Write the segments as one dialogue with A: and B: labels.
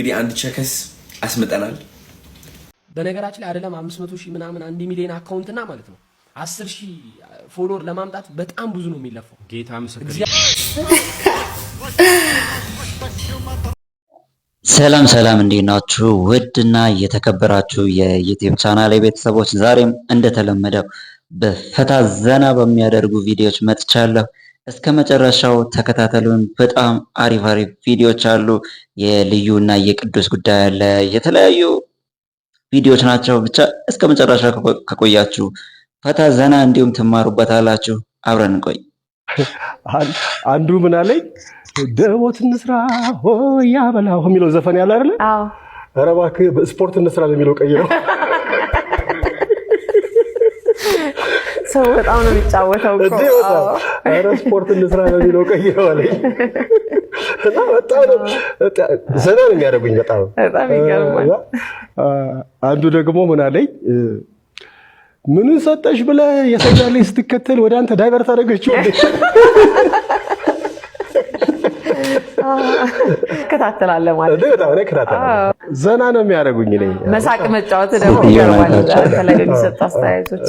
A: እንግዲህ አንድ ቸከስ አስመጠናል።
B: በነገራችን ላይ አይደለም 500,000 ምናምን 1 ሚሊዮን አካውንትና ማለት ነው 10,000 ፎሎወር ለማምጣት በጣም ብዙ ነው የሚለፈው።
C: ጌታ ምስክር።
D: ሰላም ሰላም፣ እንዴት ናችሁ? ውድና የተከበራችሁ የዩቲዩብ ቻናል ቤተሰቦች ዛሬም እንደተለመደው በፈታ ዘና በሚያደርጉ ቪዲዮዎች መጥቻለሁ። እስከ መጨረሻው ተከታተሉን። በጣም አሪፍ ቪዲዮዎች አሉ። የልዩና የቅዱስ ጉዳይ አለ። የተለያዩ ቪዲዮዎች ናቸው። ብቻ እስከ መጨረሻ ከቆያችሁ ፈታ ዘና እንዲሁም ትማሩበታላችሁ። አብረን እንቆይ።
E: አንዱ ምን አለኝ፣ ደቦት እንስራ ሆያ በላው የሚለው ዘፈን ያለ አይደለ?
F: አዎ።
E: ኧረ እባክህ በስፖርት እንስራ በሚለው ቀይረው።
F: ሰው በጣም ነው የሚጫወተው እኮ።
E: ኧረ ስፖርት እንስራ በሚለው ቀይረው አለኝ። እና በጣም ዘና ነው የሚያደርጉኝ። በጣም
F: ይገርማል።
E: አንዱ ደግሞ ምን አለኝ፣ ምን ሰጠሽ ብለህ የሰው ልጅ ስትከተል ወደ አንተ ዳይቨርት አደረገችው እንዴ?
F: እከታተላለሁ ማለት ነው።
E: በጣም ነው እከታተላለሁ። ዘና ነው የሚያደርጉኝ። እኔ
F: መሳቅ መጫወት ደግሞ ይገርማል። ከላይ የሚሰጡ አስተያየቶች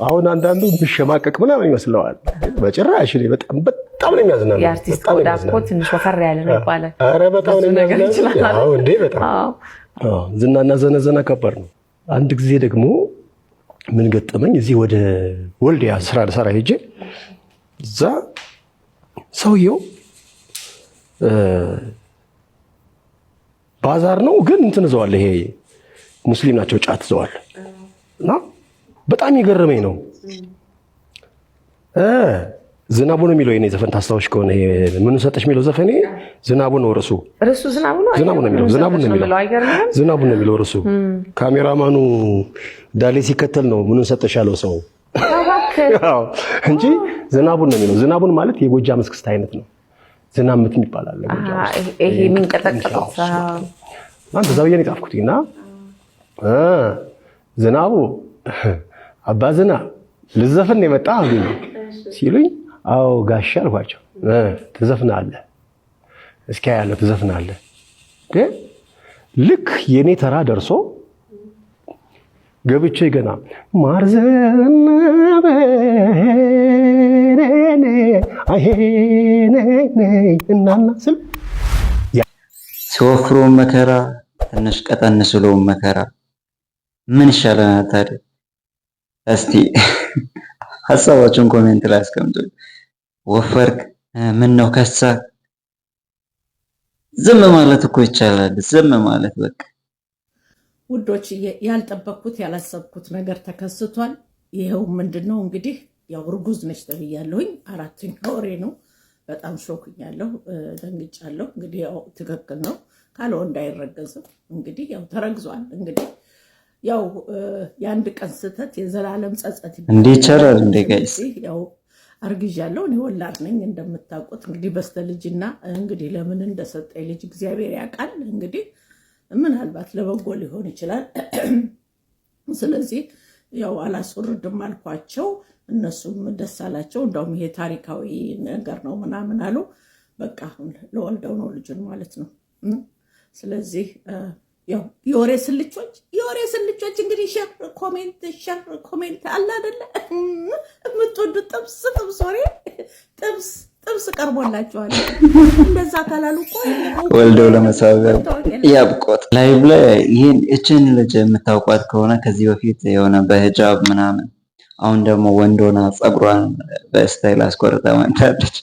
E: አሁን አንዳንዱ የሚሸማቀቅ ምናምን ይመስለዋል። በጭራሽ እኔ በጣም ነው የሚያዝናናው።
F: የአርቲስት ቆዳ እኮ ትንሽ ወፈር ያለ ነው ይባላል።
E: ኧረ በጣም ነው የሚያዝናናው። አዎ እንዴ በጣም ዝናና ዘነዘና ከባድ ነው። አንድ ጊዜ ደግሞ ምን ገጠመኝ፣ እዚህ ወደ ወልዲያ ስራ ልሰራ ሄጄ እዛ ሰውየው ባዛር ነው ግን እንትን ዘዋል፣ ይሄ ሙስሊም ናቸው፣ ጫት ዘዋል። እና በጣም ይገርመኝ ነው። ዝናቡ ነው የሚለው የኔ ዘፈን ታስታውሽ ከሆነ ይሄ ምን ሰጠሽ የሚለው ዘፈኔ ዝናቡ ነው ርሱ
F: ዝናቡ ነው
E: የሚለው ዝናቡ ነው የሚለው ርሱ። ካሜራማኑ ዳሌ ሲከተል ነው ምን ሰጠሽ ያለው ሰው እንጂ ዝናቡን ነው የሚለው። ዝናቡን ማለት የጎጃም እስክስታ አይነት ነው። ዝናብ ምት ይባላል
F: ይሄ ምን ቀጠቀጠው
E: አንተ ዘብዬ ነው የጻፍኩትና ዝናቡ አባ ዝናብ ልዘፍን የመጣ አሉኝ ሲሉኝ፣ አዎ ጋሻ አልኳቸው። ትዘፍናለህ እስኪ ያለው ትዘፍናለህ። ግን ልክ የኔ ተራ ደርሶ ገብቼ ገና ማርዘናበ እናና ስል
D: ሲወፍሩ መከራ ትንሽ ቀጠን ስሎ መከራ ምን ይሻለናል ታዲያ? እስቲ ሐሳባችሁን ኮሜንት ላይ አስቀምጡ። ወፈርክ ምን ነው ከሳ? ዝም ማለት እኮ ይቻላል። ዝም ማለት በቃ።
G: ውዶች ያልጠበቅኩት ያላሰብኩት ነገር ተከስቷል። ይሄው ምንድነው እንግዲህ ያው እርጉዝ ነች ተብያለሁኝ። 4ኛ ወሬ ነው። በጣም ሾክኛለሁ፣ ደንግጫለሁ። እንግዲህ ያው ትክክል ነው ካለ ወንድ አይረገዝም። እንግዲህ ያው ተረግዟል። እንግዲህ ያው የአንድ ቀን ስህተት የዘላለም ጸጸት
D: እንዴ ይቻላል እንዴ ጋይስ?
G: ያው አርግዣለሁ። እኔ ወላድ ነኝ እንደምታውቁት። እንግዲህ በስተልጅና እንግዲህ ለምን እንደሰጠኝ ልጅ እግዚአብሔር ያውቃል። እንግዲህ ምናልባት ለበጎ ሊሆን ይችላል። ስለዚህ ያው አላስወርድም አልኳቸው። እነሱም ደስ አላቸው። እንደውም ይሄ ታሪካዊ ነገር ነው ምናምን አሉ። በቃ አሁን ለወልደው ነው ልጁን ማለት ነው። ስለዚህ ያው የወሬ ስልቾች እንግዲህ ሸር ኮሜንት አለ አይደለ? የምትወዱት ጥብስ ወሬ ጥብስ ቀርቦላችኋል። እንደዛ ካላሉ እኮ
D: ወልደው ለመሳቢያ ያብቆት። ላይቭ ላይ ይሄን እችን ልጅ የምታውቋት ከሆነ ከዚህ በፊት የሆነ በሂጃብ ምናምን፣ አሁን ደግሞ ወንድ ሆና ፀጉሯን በስታይል አስቆርጣ መጣለች።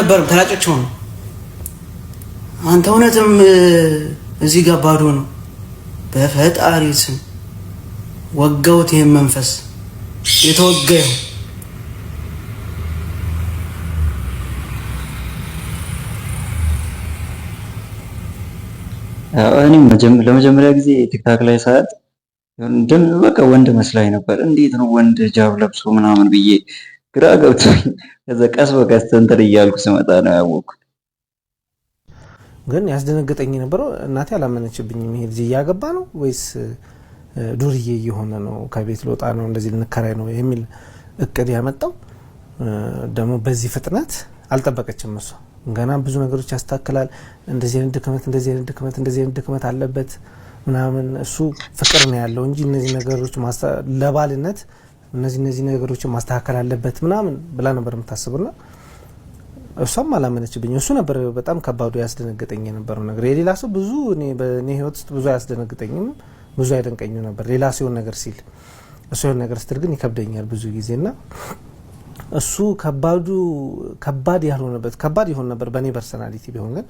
C: አልነበረም ተላጨቸው ነው። አንተ እውነትም እዚህ ጋር ባዶ ነው። በፈጣሪ ስም ወጋውት ይሄን መንፈስ የተወጋው
D: እኔም ለመጀመሪያ ጊዜ ቲክታክ ላይ ሳያት በቃ ወንድ መስላኝ ነበር። እንዴት ነው ወንድ ጃብ ለብሶ ምናምን ብዬ ግራ ገብቶኝ ከዛ ቀስ በቀስ እንትን እያልኩ ስመጣ ነው ያወቅኩት።
H: ግን ያስደነገጠኝ የነበረው እናቴ አላመነችብኝም። ይሄ ልጅ እያገባ ነው ወይስ ዱርዬ እየሆነ ነው፣ ከቤት ልወጣ ነው፣ እንደዚህ ልንከራይ ነው የሚል እቅድ ያመጣው ደግሞ በዚህ ፍጥነት አልጠበቀችም እሷ። ገና ብዙ ነገሮች ያስተካክላል፣ እንደዚህ አይነት ድክመት አለበት ምናምን። እሱ ፍቅር ነው ያለው እንጂ እነዚህ ነገሮች ለባልነት እነዚህ ነገሮችን ማስተካከል አለበት ምናምን ብላ ነበር የምታስብና እሷም አላመነችብኝ። እሱ ነበር በጣም ከባዱ ያስደነገጠኝ የነበረው ነገር። የሌላ ሰው ብዙ በእኔ ህይወት ውስጥ ብዙ ያስደነግጠኝም ብዙ አይደንቀኝም ነበር ሌላ ሲሆን ነገር ሲል። እሱ የሆነ ነገር ስትል ግን ይከብደኛል ብዙ ጊዜና እሱ ከባድ ያልሆነበት ከባድ ይሆን ነበር በእኔ ፐርሰናሊቲ ቢሆን ግን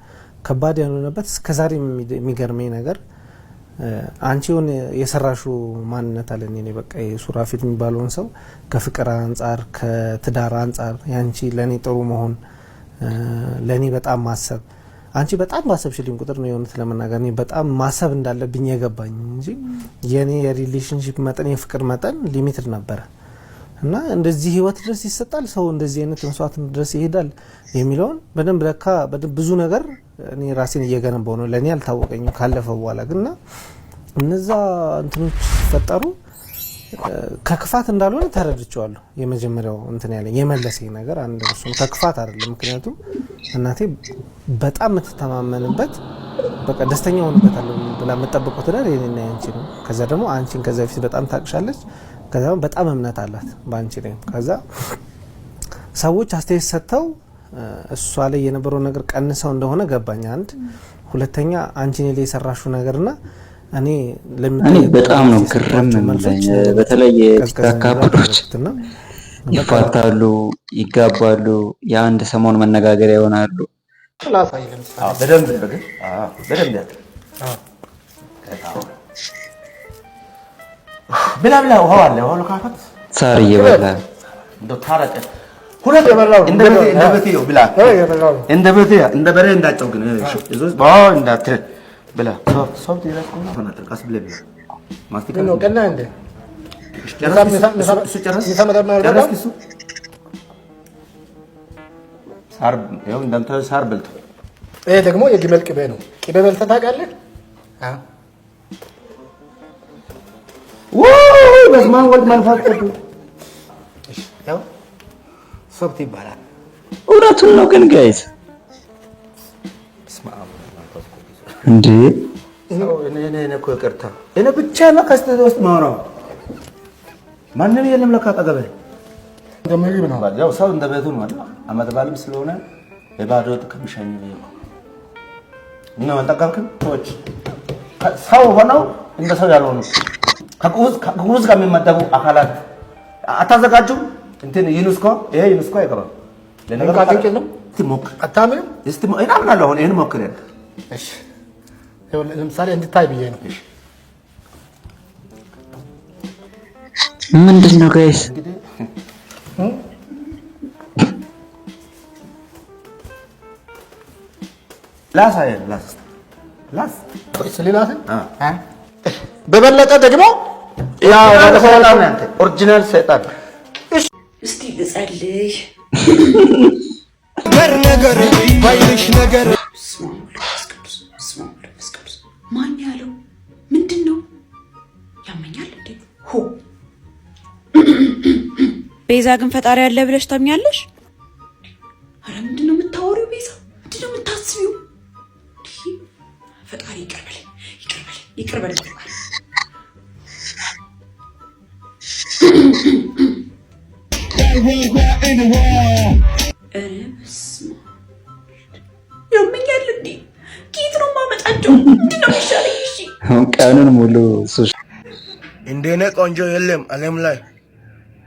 H: ከባድ ያልሆነበት እስከዛሬ የሚገርመኝ ነገር አንቺ የሆነ የሰራሹ ማንነት አለ። እኔ በቃ ሱራፊት የሚባለውን ሰው ከፍቅር አንጻር ከትዳር አንጻር ያንቺ ለኔ ጥሩ መሆን ለኔ በጣም ማሰብ አንቺ በጣም ማሰብሽልኝ ቁጥር ነው የሆነ ለመናገር እኔ በጣም ማሰብ እንዳለብኝ የገባኝ እንጂ የኔ የሪሌሽንሺፕ መጠን የፍቅር መጠን ሊሚትድ ነበረ እና እንደዚህ ህይወት ድረስ ይሰጣል ሰው እንደዚህ አይነት መስዋዕት ድረስ ይሄዳል የሚለውን በደንብ ለካ ብዙ ነገር እኔ ራሴን እየገነባው ነው ለኔ አልታወቀኝም ካለፈው በኋላ ግንና እነዛ እንትኖች ሲፈጠሩ ከክፋት እንዳልሆነ ተረድቻለሁ። የመጀመሪያው እንትን ያለኝ የመለሰኝ ነገር አንድ እሱ ከክፋት አይደለም። ምክንያቱም እናቴ በጣም የምትተማመንበት በቃ ደስተኛ ሆንበታለሁ ብላ የምትጠብቀው ትዳር የኔና ያንቺ ነው። ከዛ ደግሞ አንቺን ከዛ በፊት በጣም ታቅሻለች። ከዛ በጣም እምነት አላት ባንቺ ላይ። ከዛ ሰዎች አስተያየት ሰጥተው እሷ ላይ የነበረው ነገር ቀንሰው እንደሆነ ገባኝ። አንድ ሁለተኛ አንቺ ላይ የሰራሽው ነገርና እኔ
D: በጣም ነው ግርም ማለት በተለይ የቲክታክ ካፕሎች ይፋታሉ፣ ይጋባሉ፣ የአንድ ሰሞን መነጋገሪያ ይሆናሉ።
A: በደንብ በግን በደንብ ብላ ውሃው አለ ውሃው ካፈት
D: ሳር እየበላ
A: ታረቀ ሁለት የበላው እንደ በቴው ብላ እንደ በሬ እንዳጨው ግን እዞ እንዳትል ብላ ሶፍት ይላልኩና ፈናተ ቀስ ብለ ብላ ማስቲካ ነው ቀና እንደ ሳር ያው እንዳንተ ሳር በልቶ
I: ይሄ ደግሞ የግመል ቅቤ ነው። ቅቤ በልተህ ታውቃለህ? አዎ
A: በስማን ወልድ መንፈስ ቅዱስ
I: ያው ሶፍት ይባላል።
D: እውነቱን ነው ግን ጋይስ እንዴ
A: እኔ እኮ ይቅርታ እኔ ብቻ ነው ከስተት ውስጥ ማውራው ማንንም የለም ለካ አጠገቤ እንደምንም ነው ያው ሰው እንደቤቱ ነው አይደል? አመት በዓልም ስለሆነ የባዶ ተከምሻኝ ነው እና አልጠቀምክም ሰዎች ሰው ሆነው እንደ ሰው ያልሆኑ ከጉዝ ጋር የሚመደቡ አካላት አታዘጋጁም። እንትን ዩኒስኮ ይሄ ዩኒስኮ አይቀርም ለነገር ካንቺ ነው ትሞክ አታምንም እስቲ እናምናለሁ። አሁን ይሄን ሞክር ያለ
I: እሺ ለምሳሌ እንድታይ ብዬ ነው። እሺ
D: ምንድነው ጋይስ
I: ላስ ስለላስ በበለጠ ደግሞ
A: ያው ሰይጣን አንተ ኦሪጂናል ሰይጣን
J: እስቲ ልጸልይ
K: ነገር ባይልሽ ነገር
J: ማን ያለው ምንድን ነው ያመኛል እንዴ? ሆ ቤዛ ግን ፈጣሪ ያለ ብለሽ ታምኛለሽ? አረ ምንድን ነው የምታወሪው? ቤዛ ምንድን ነው የምታስቢው? ፈጣሪ ይቅር በለኝ ያመኛል እንዴ? ጌት ነው ማመጣቸው ምንድን ነው የሚሻለኝ? እሺ
D: ቀኑን ሙሉ
K: እንደኔ ቆንጆ የለም ዓለም ላይ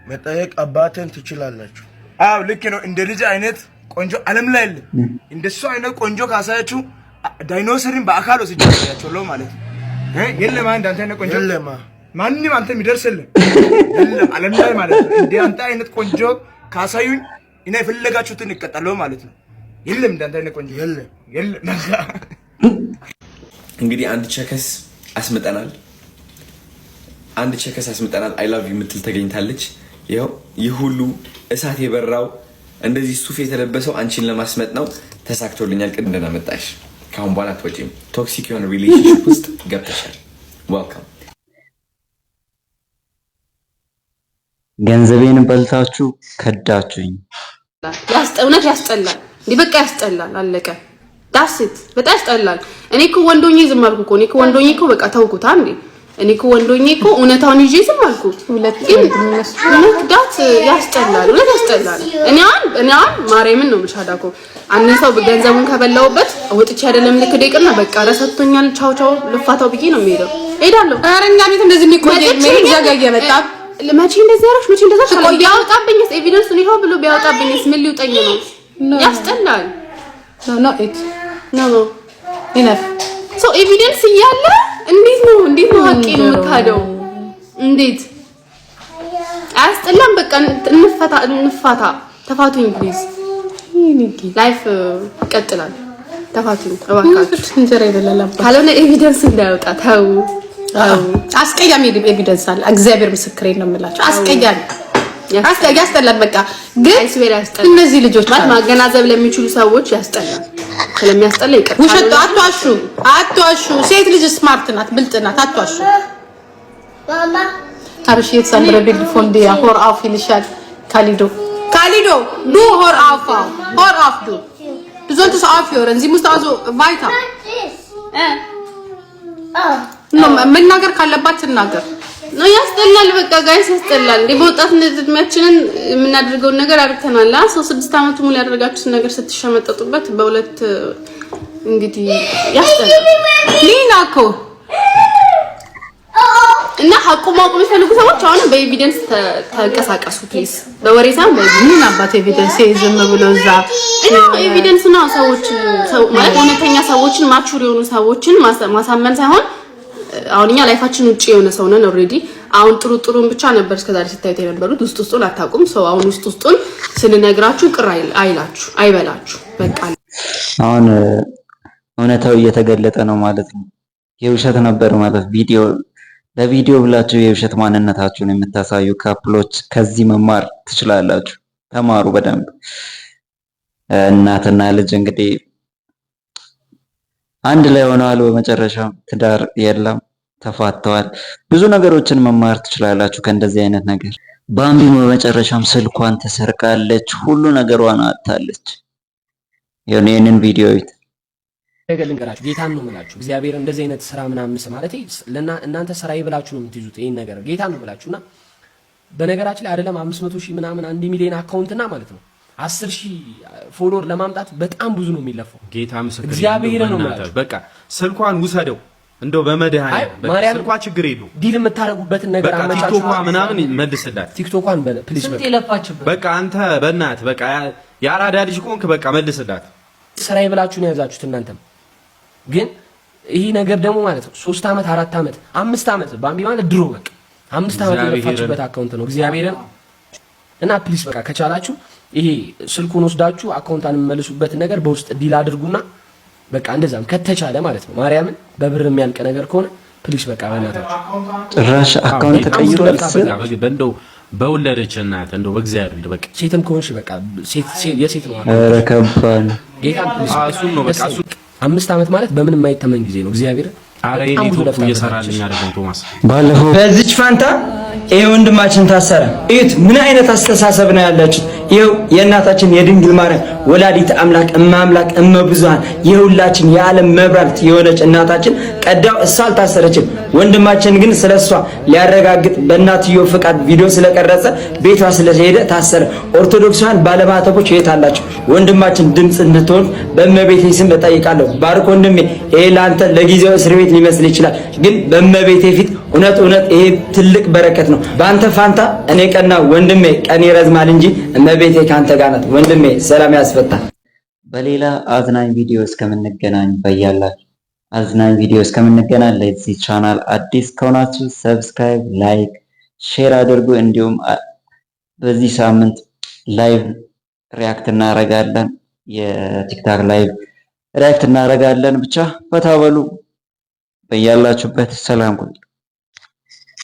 K: መጠየቅ አባቴን ትችላላችሁ። አዎ ልክ ነው። እንደ ልጅ አይነት ቆንጆ ዓለም ላይ የለም። እንደሱ አይነት ቆንጆ ካሳያችሁ ዳይኖሰርን በአካል ወስጃለሁ ማለት ነው። የለም አንድ አንተ አይነት ቆንጆ የለም፣ ማንንም አንተ የሚደርስ የለም ዓለም ላይ ማለት ነው። እንደ አንተ አይነት ቆንጆ ካሳዩኝ እና የፈለጋችሁትን እቀጣለሁ ማለት ነው። የለም እንደ አንተ አይነት ቆንጆ የለም።
L: እንግዲህ አንድ ቸከስ አስመጣናል። አይ ላቭ ዩ የምትል ተገኝታለች። ይኸው ይህ ሁሉ እሳት የበራው እንደዚህ ሱፍ የተለበሰው አንቺን ለማስመጥ ነው። ተሳክቶልኛል። ቅድ እንደናመጣሽ ካሁን በኋላ አትወጪም። ቶክሲክ የሆነ ሪሌሽንሺፕ ውስጥ ገብተሻል። ዌልካም።
D: ገንዘቤን በልታችሁ ከዳችሁኝ።
M: እውነት ያስጠላል። እንዲህ በቃ ያስጠላል። አለቀ። ዳስት በጣም ያስጠላል። እኔ እኮ ወንዶኜ ዝም አልኩ እኮ። እኔ እኮ ወንዶኜ እኮ በቃ ተውኩት አንዴ። እኔ እኮ ወንዶኜ እኮ እውነታውን ይዤ ዝም አልኩ። መክዳት ያስጠላል። እውነት ያስጠላል። እኔ አሁን ማርያምን ነው የምሻዳኮ። አንድ ሰው ገንዘቡን ከበላውበት ወጥቼ አይደለም ልክ ደቂቅና በቃ ረሰጥቶኛል ቻው ልፋታው ብዬ ነው የምሄደው። እሄዳለሁ። ኧረ እኛ ቤት እንደዚህ የሚቆይ ምን ዘጋየ መጣ። መቼ እንደዚህ ያረሽ መቼ እንደዛ ቢያወጣብኝስ ኤቪደንስ ነው ይሄው ብሎ ቢያወጣብኝስ ምን ሊውጠኝ ነው? ያስጠላል። ኖ ኢነፍ ሶ ኤቪደንስ እያለ እንዴት ነው ሀቄን የምካደው? እንዴት አያስጠላም? በቃ እንፋታ። ተፋቱኝ ፕሊዝ። ላይፍ ይቀጥላል። ተፋቱኝ እባካችሁ። እንጀራ ይበላል። ካልሆነ ኤቪደንስ እንዳይወጣ ተው። አስቀያሚ ኤቪደንስ አለ። እግዚአብሔር ምስክሬን ነው የምላቸው። አስቀያሚ ያስጠላል። በቃ ግን እነዚህ ልጆች ማለት ማገናዘብ ለሚችሉ ሰዎች ያስጠላል። ስለሚያስጠላ ይቀር። ውሸት አትዋሹ። ሴት ልጅ ስማርት ናት፣ ብልጥ ናት። አትዋሹ። ማማ አብሽ የተሰምረ ቢግ ፎንዲ ሆር አፍ ይልሻል። ካሊዶ ዱ ሆር አፍ ዱ ዞንት አፍ ዮረን ዚ ሙስታዞ ቫይታ መናገር ካለባት ትናገር ነው። ያስጠላል። በቃ ጋይስ ያስጠላል። እንደ በወጣትነት እድሜያችንን የምናደርገውን ነገር አድርገናል። 6 አመት ሙሉ ያደረጋችሁትን ነገር ስትሸመጠጡበት በሁለት እንግዲህ ያስጠላል። ሊናኮ እና ሐቁ ማወቅ የሚፈልጉ ሰዎች አሁን በኤቪደንስ ተንቀሳቀሱ ፕሊዝ። በወሬ ሳይሆን በምን አባት ኤቪደንስ ዝም ብሎ እዛ ኤቪደንስ ነው። ሰዎች ማለት እውነተኛ ሰዎችን ማቹር የሆኑ ሰዎችን ማሳመን ሳይሆን አሁን እኛ ላይፋችን ውጪ የሆነ ሰው ነን ኦሬዲ። አሁን ጥሩን ብቻ ነበር እስከዛሬ ሲታዩት የነበሩት። ውስጡን አታውቁም። ሰው አሁን ውስጡን ስንነግራችሁ ቅር አይበላችሁ። በቃ
D: አሁን እውነታው እየተገለጠ ነው ማለት ነው። የውሸት ነበር ማለት ለቪዲዮ ብላችሁ የውሸት ማንነታችሁን የምታሳዩ ካፕሎች ከዚህ መማር ትችላላችሁ። ተማሩ በደንብ። እናትና ልጅ እንግዲህ አንድ ላይ ሆነዋል። በመጨረሻው ትዳር የለም፣ ተፋተዋል። ብዙ ነገሮችን መማር ትችላላችሁ ከእንደዚህ አይነት ነገር። ባምቢም በመጨረሻም ስልኳን ተሰርቃለች፣ ሁሉ ነገሯን አጣለች። ይሄንን ቪዲዮ
B: ነገር ልንገራችሁ፣ ጌታን ነው የምላችሁ። እግዚአብሔር እንደዚህ አይነት ስራ ምናምን ማለት እናንተ ስራዬ ብላችሁ ነው የምትይዙት። ይሄን ነገር ጌታን ነው የምላችሁና በነገራችን ላይ አይደለም 500,000 ምናምን 1 ሚሊዮን አካውንትና ማለት ነው 10,000 ፎሎወር ለማምጣት በጣም ብዙ ነው የሚለፈው።
N: ጌታ ምስክር
B: እግዚአብሔር ነው ማለት
N: በቃ ስልኳን ውሰደው እንደው በመድኃኒዓለም ስልኳ ችግር የለው
B: ዲል የምታረጉበትን ነገር አመቻችሁ።
N: ቲክቶኳ ምናምን መልስላት።
B: ቲክቶኳን ፕሊዝ
N: በቃ አንተ በእናትህ በቃ የአራዳ ልጅ ቆንክ በቃ መልስላት።
B: ስራዬ ብላችሁ ነው ያዛችሁት እናንተም። ግን ይሄ ነገር ደግሞ ማለት ነው 3 አመት 4 አመት 5 አመት ባምቢ ማለት ድሮ በቃ 5 አመት የለፋችሁበት አካውንት ነው እግዚአብሔርን። እና ፕሊዝ በቃ ከቻላችሁ ይሄ ስልኩን ወስዳችሁ አካውንታን መልሱበት ነገር በውስጥ ዲል አድርጉና በቃ እንደዛም ከተቻለ ማለት ነው ማርያምን በብር የሚያልቅ ነገር ከሆነ ፕሊዝ በቃ በእናታችሁ
D: ጭራሽ አካውንት ቀይሩልስ
N: በእንደው በወለደች እናት እንደው በእግዚአብሔር በቃ
B: ሴትም ከሆንሽ በቃ የሴት ነው
D: ረከባን
B: ጌታ ፕሊዝ እሱን ነው በቃ እሱ 5 አመት ማለት በምን የማይተመን ጊዜ ነው እግዚአብሔር።
N: አረ ኔትወርክ እየሰራልኝ አይደለም ቶማስ።
C: ባለፈው በዚች ፋንታ ይሄ ወንድማችን ታሰረ። እዩት ምን አይነት አስተሳሰብ ነው ያላችሁ። ይሄው የእናታችን የድንግል ማርያም ወላዲት አምላክ እማምላክ እመብዙሃን የሁላችን የዓለም መብራት የሆነች እናታችን ቀዳው እሷ አልታሰረችም። ወንድማችን ግን ስለሷ ሊያረጋግጥ በእናትየው ፍቃድ ቪዲዮ ስለቀረጸ ቤቷ ስለሄደ ታሰረ። ኦርቶዶክሳውያን ባለማተቦች የት አላችሁ? ወንድማችን ድምጽ እንድትሆን በእመቤቴ ስም እጠይቃለሁ። ባርክ ወንድሜ፣ ይሄ ለአንተ ለጊዜው እስር ቤት ሊመስል ይችላል፣ ግን በእመቤቴ ፊት እውነት ይሄ ትልቅ በረከት ነው። በአንተ ፋንታ እኔ ቀና ወንድሜ ቀን ይረዝማል እንጂ እመቤቴ ካንተ ጋር ናት። ወንድሜ ሰላም ያስ
D: ያስፈታል። በሌላ አዝናኝ ቪዲዮ እስከምንገናኝ ለዚህ ቻናል አዲስ ከሆናችሁ ሰብስክራይብ፣ ላይክ፣ ሼር አድርጉ። እንዲሁም በዚህ ሳምንት ላይቭ ሪያክት እናደርጋለን። የቲክታክ ላይቭ ሪያክት እናደርጋለን። ብቻ ፈታ በሉ። በያላችሁበት ሰላም ሁኑ።